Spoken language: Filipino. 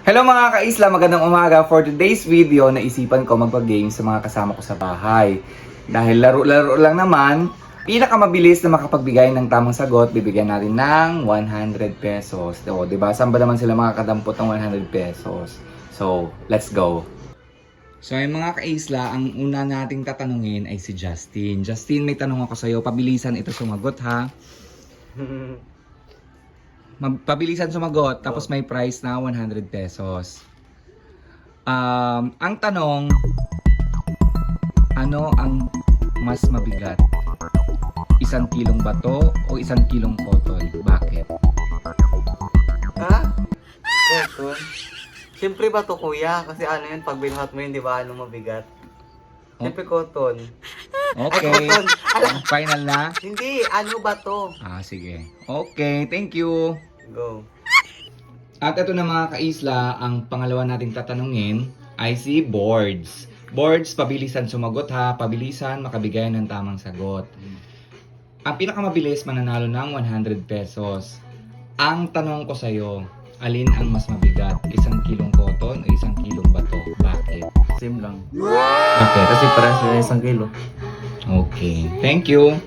Hello mga ka-isla, magandang umaga. For today's video, naisipan ko magpag-game sa mga kasama ko sa bahay. Dahil laro-laro lang naman, pinakamabilis na makapagbigay ng tamang sagot, bibigyan natin ng 100 pesos. O, diba? Saan ba naman sila makakadampot ng 100 pesos? So, let's go! So, yung mga ka-isla, ang una nating tatanungin ay si Justin. Justin, may tanong ako sa'yo. Pabilisan ito sumagot, ha? Pabilisan sumagot, tapos may price na 100 pesos. Ang tanong, ano ang mas mabigat? Isang kilong bato o isang kilong cotton? Bakit? Ha? Cotton? Siyempre ba to kuya? Kasi ano yun, pag binuhat mo yun, di ba, ano mabigat? Siyempre cotton. Okay. Ay, cotton. Alam, Final na? hindi, ano ba to? Sige. Okay, thank you. Go. At ito na mga ka-isla, ang pangalawa nating tatanungin ay si Boards. Boards, pabilisan sumagot ha. Pabilisan, makabigay ng tamang sagot. Ang pinakamabilis mananalo ng 100 pesos. Ang tanong ko sa'yo, alin ang mas mabigat? Isang kilong cotton o isang kilong bato? Bakit? Same lang. Bakit? Kasi parang sila 1 kilo. Okay. Thank you.